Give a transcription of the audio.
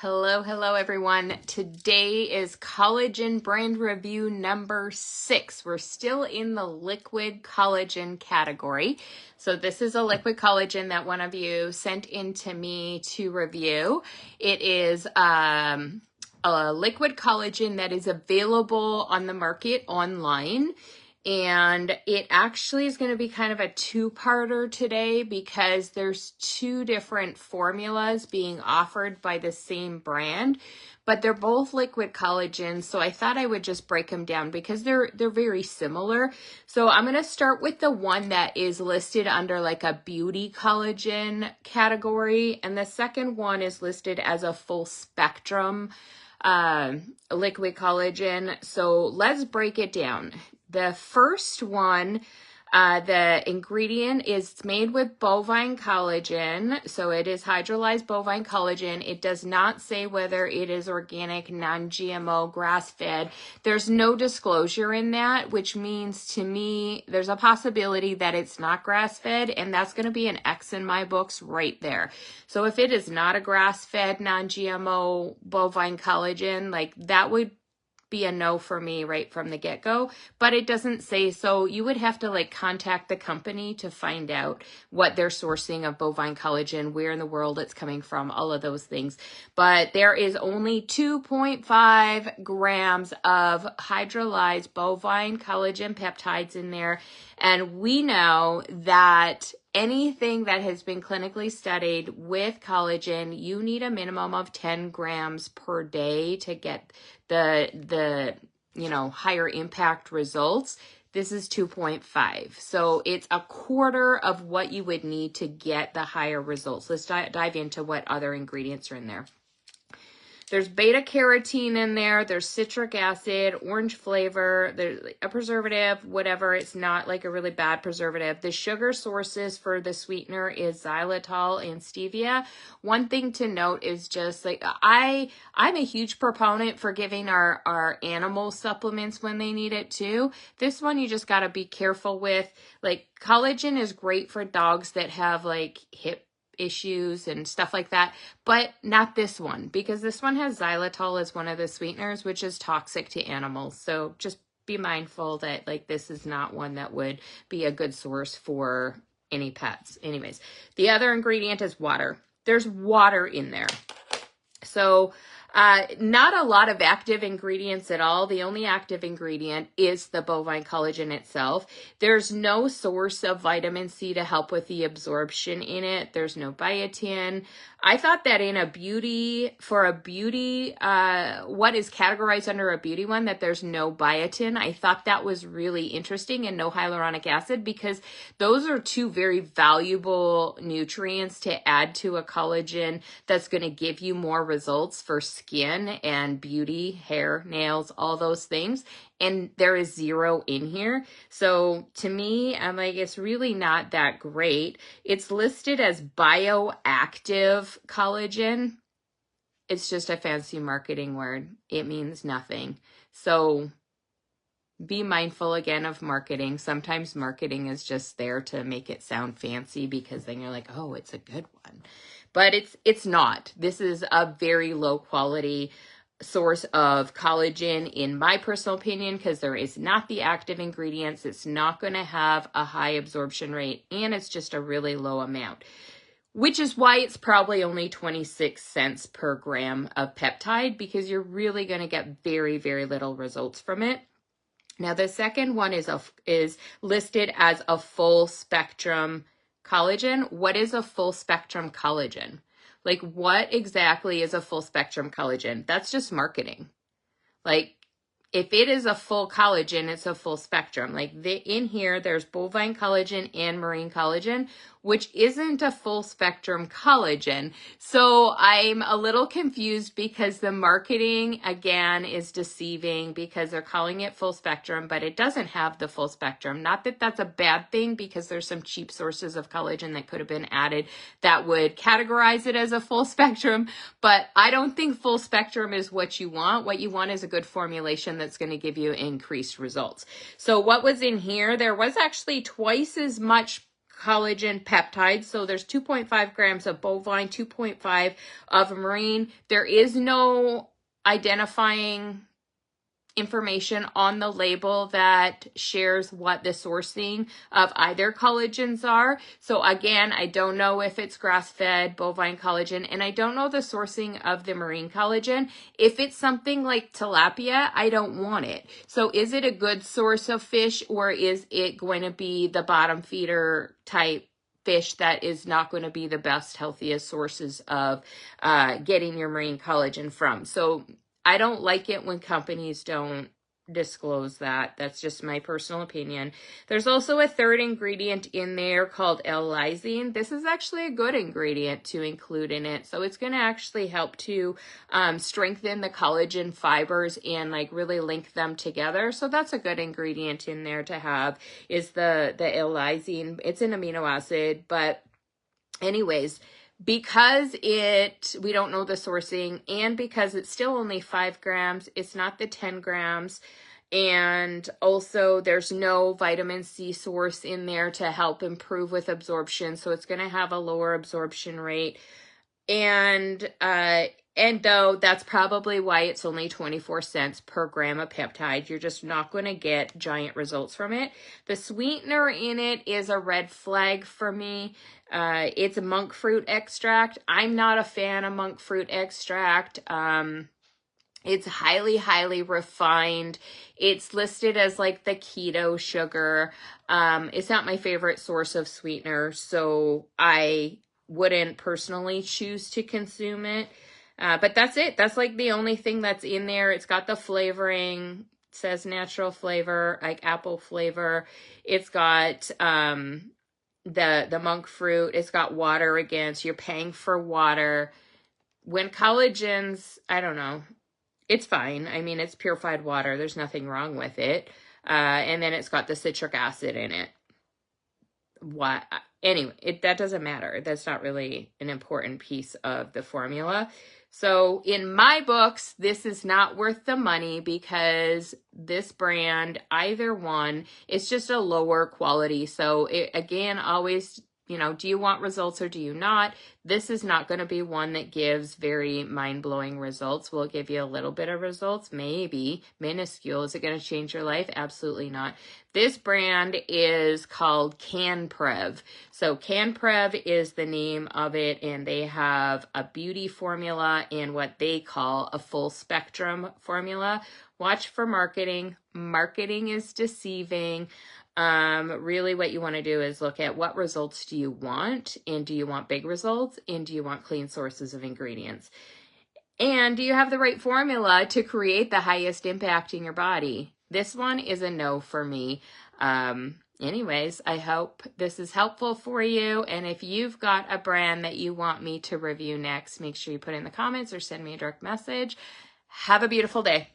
Hello everyone. Today is collagen brand review number 6. We're still in the liquid collagen category. So this is a liquid collagen that one of you sent in to me to review. It is a liquid collagen that is available on the market online. And it actually is going to be kind of a two-parter today because there's two different formulas being offered by the same brand, but they're both liquid collagen. So I thought I would just break them down because they're very similar. So I'm going to start with the one that is listed under like a beauty collagen category. And the second one is listed as a full spectrum liquid collagen. So let's break it down. The first one, the ingredient is made with bovine collagen. So it is hydrolyzed bovine collagen. It does not say whether it is organic, non-GMO, grass-fed. There's no disclosure in that, which means to me, there's a possibility that it's not grass-fed, and that's going to be an X in my books right there. So if it is not a grass-fed, non-GMO bovine collagen, like that would be a no for me right from the get-go, but it doesn't say so. You would have to like contact the company to find out what they're sourcing of bovine collagen, where in the world it's coming from, all of those things. But there is only 2.5 grams of hydrolyzed bovine collagen peptides in there. And we know that anything that has been clinically studied with collagen, you need a minimum of 10 grams per day to get the higher impact results. This is 2.5. So it's a quarter of what you would need to get the higher results. Let's dive into what other ingredients are in there. There's beta carotene in there. There's citric acid, orange flavor. There's a preservative, whatever. It's not like a really bad preservative. The sugar sources for the sweetener is xylitol and stevia. One thing to note is just like I'm a huge proponent for giving our animal supplements when they need it too. This one you just got to be careful with. Like collagen is great for dogs that have like hip issues and stuff like that, but not this one, because this one has xylitol as one of the sweeteners, which is toxic to animals. So just be mindful that like this is not one that would be a good source for any pets. Anyways, the other ingredient is water. There's water in there. So not a lot of active ingredients at all. The only active ingredient is the bovine collagen itself. There's no source of vitamin C to help with the absorption in it. There's no biotin. I thought that in what is categorized under a beauty one, that there's no biotin. I thought that was really interesting, and no hyaluronic acid, because those are two very valuable nutrients to add to a collagen that's going to give you more results for skin and beauty, hair, nails, all those things. And there is zero in here. So to me, I'm like, it's really not that great. It's listed as bioactive collagen. It's just a fancy marketing word. It means nothing. So be mindful again of marketing. Sometimes marketing is just there to make it sound fancy, because then you're like, oh, it's a good one. But it's not. This is a very low quality source of collagen, in my personal opinion, because there is not the active ingredients. It's not going to have a high absorption rate, and it's just a really low amount, which is why it's probably only 26 cents per gram of peptide, because you're really going to get very, very little results from it. Now, the second one is listed as a full spectrum collagen. What is a full spectrum collagen? Like, what exactly is a full spectrum collagen? That's just marketing. Like, if it is a full collagen, it's a full spectrum. Like in here, there's bovine collagen and marine collagen, which isn't a full spectrum collagen. So I'm a little confused, because the marketing, again, is deceiving, because they're calling it full spectrum, but it doesn't have the full spectrum. Not that that's a bad thing, because there's some cheap sources of collagen that could have been added that would categorize it as a full spectrum, but I don't think full spectrum is what you want. What you want is a good formulation that's going to give you increased results. So what was in here? There was actually twice as much collagen peptides. So there's 2.5 grams of bovine, 2.5 of marine. There is no identifying information on the label that shares what the sourcing of either collagens are. So again, I don't know if it's grass-fed bovine collagen, and I don't know the sourcing of the marine collagen. If it's something like tilapia, I don't want it. So is it a good source of fish, or is it going to be the bottom feeder type fish that is not going to be the best, healthiest sources of getting your marine collagen from? So I don't like it when companies don't disclose that. That's just my personal opinion. There's also a third ingredient in there called L-lysine. This is actually a good ingredient to include in it. So it's going to actually help to strengthen the collagen fibers and like really link them together. So that's a good ingredient in there to have, is the L-lysine. It's an amino acid, but anyways, because we don't know the sourcing, and because it's still only 5 grams, it's not the 10 grams. And also there's no vitamin C source in there to help improve with absorption. So it's going to have a lower absorption rate. And though that's probably why it's only 24 cents per gram of peptide, you're just not going to get giant results from it. The sweetener in it is a red flag for me. It's a monk fruit extract. I'm not a fan of monk fruit extract. It's highly, highly refined. It's listed as like the keto sugar. It's not my favorite source of sweetener, so I wouldn't personally choose to consume it. But that's it. That's like the only thing that's in there. It's got the flavoring. It says natural flavor, like apple flavor. It's got the monk fruit. It's got water again, so you're paying for water. When collagens, I don't know, it's fine. I mean, it's purified water. There's nothing wrong with it. And then it's got the citric acid in it. What? Anyway, that doesn't matter. That's not really an important piece of the formula. So in my books, this is not worth the money, because this brand, either one, it's just a lower quality. So again, always, do you want results or do you not? This is not going to be one that gives very mind-blowing results. Will it give you a little bit of results? Maybe. Minuscule. Is it going to change your life? Absolutely not. This brand is called CanPrev. So CanPrev is the name of it, and they have a beauty formula and what they call a full spectrum formula. Watch for marketing. Marketing is deceiving. Really what you want to do is look at what results do you want, and do you want big results, and do you want clean sources of ingredients, and do you have the right formula to create the highest impact in your body? This one is a no for me. Anyways, I hope this is helpful for you, and if you've got a brand that you want me to review next, make sure you put in the comments or send me a direct message. Have a beautiful day.